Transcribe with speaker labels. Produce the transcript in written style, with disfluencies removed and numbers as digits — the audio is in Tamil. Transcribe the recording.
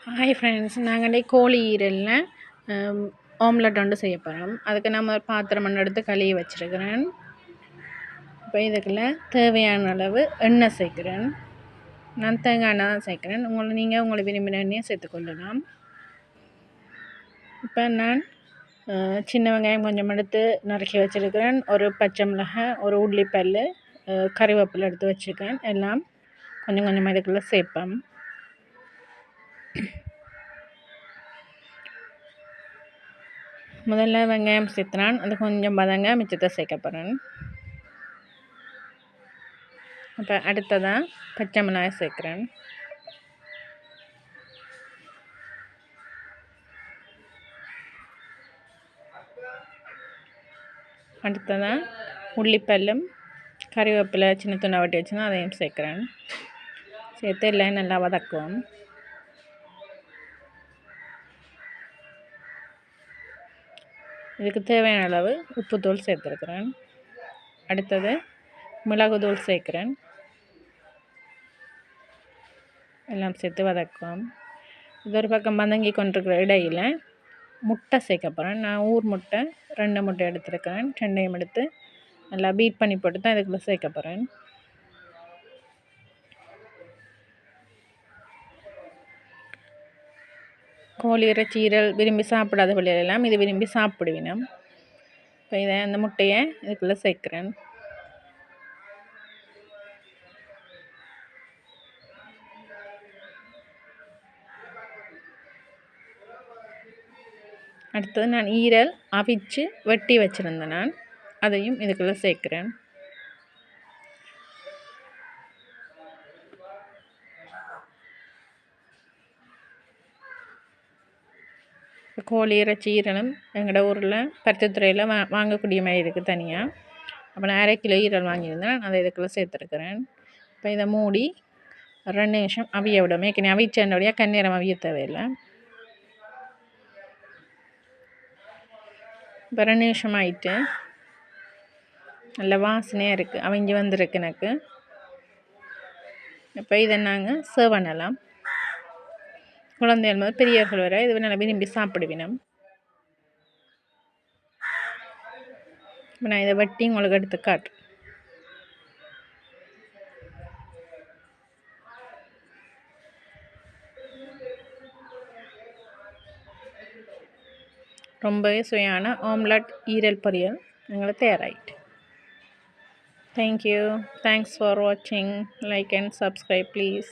Speaker 1: ஹாய் ஃப்ரெண்ட்ஸ், நாங்கள் கோழி ஈரலில் ஆம்லெட் ஒன்று செய்ய போகிறோம். அதுக்கு நம்ம பாத்திரம் ஒன்று எடுத்து கழுவி வச்சுருக்கிறேன். இப்போ இதுக்குள்ள தேவையான அளவு எண்ணெய் சேர்க்குறேன். நான் தேங்காய் எண்ணெய் தான் சேர்க்குறேன். நீங்கள் உங்களை விரும்பின எண்ணெயை சேர்த்துக்கொள்ளலாம். இப்போ நான் சின்ன வெங்காயம் கொஞ்சம் எடுத்து நறுக்கி வச்சுருக்கிறேன். ஒரு பச்சை மிளகாய், ஒரு உள்ளிப்பல், கறிவேப்பிலை எடுத்து வச்சுருக்கேன். எல்லாம் கொஞ்சம் கொஞ்சமாக இதுக்குள்ளே சேர்ப்பேன். முதல்ல வெங்காயம் சேர்த்துறான், அது கொஞ்சம் பதங்க மிச்சத்தை சேர்க்க போகிறேன். இப்போ அடுத்ததாக பச்சை மிளகாய் சேர்க்குறேன். அடுத்ததாக உள்ளிப்பல்லும் கறிவேப்பிலை சின்ன துண்டை வட்டி வச்சுன்னா அதையும் சேர்க்குறேன். சேர்த்து எல்லாம் நல்லா வதக்குவோம். இதுக்கு தேவையான அளவு உப்புத்தூள் சேர்த்துருக்குறேன். அடுத்தது மிளகுத்தூள் சேர்க்குறேன். எல்லாம் சேர்த்து வதக்குவோம். இது ஒரு பக்கம் வதங்கி கொண்டிருக்கிற இடையில் முட்டை சேர்க்க போகிறேன். நான் ஊர் முட்டை 2 முட்டை எடுத்துருக்கிறேன். 2ஐயும் எடுத்து நல்லா பீட் பண்ணி போட்டு தான் இதுக்குள்ளே சேர்க்க போகிறேன். கோழி இறைச்சி ஈரல் விரும்பி சாப்பிடாத பிள்ளைகளெல்லாம் இது விரும்பி சாப்பிடுவினோம். இப்போ இதை அந்த முட்டையை இதுக்குள்ளே சேர்க்குறேன். அடுத்தது நான் ஈரல் அவிச்சு வெட்டி வச்சுருந்தேன். நான் அதையும் இதுக்குள்ளே சேர்க்குறேன். கோழி இறைச்சி ஈரலும் எங்களோட ஊரில் பருத்தித்துறையில் வாங்கக்கூடிய மாதிரி இருக்குது தனியாக. அப்போ நான் 1/2 கிலோ ஈரல் வாங்கியிருந்தேன். அதை இதுக்குள்ளே சேர்த்துருக்குறேன். இப்போ இதை மூடி 2 நிமிஷம் அவிய விட மேய்க்கணும். அவிச்சேன்னோடைய கண்ணீரம் அவிய தேவையில்லை. இப்போ 2 நிமிஷம் ஆயிட்டு நல்ல வாசனையாக இருக்குது, அவிஞ்சி வந்திருக்கு எனக்கு. இப்போ இதை நாங்கள் சர்வ் பண்ணலாம். குழந்தைகள் முதல் பெரியவர்கள் வரை இது நல்லா விரும்பி சாப்பிடுவினோம். இப்போ நான் இதை வெட்டி உங்களுக்கு எடுத்து காட்டுறேன். ரொம்பவே சுவையான ஆம்லெட் ஈரல் பொரியல் எங்களுக்கு தயாராகிட்டு. Thank you. Thanks for watching. Like and subscribe please.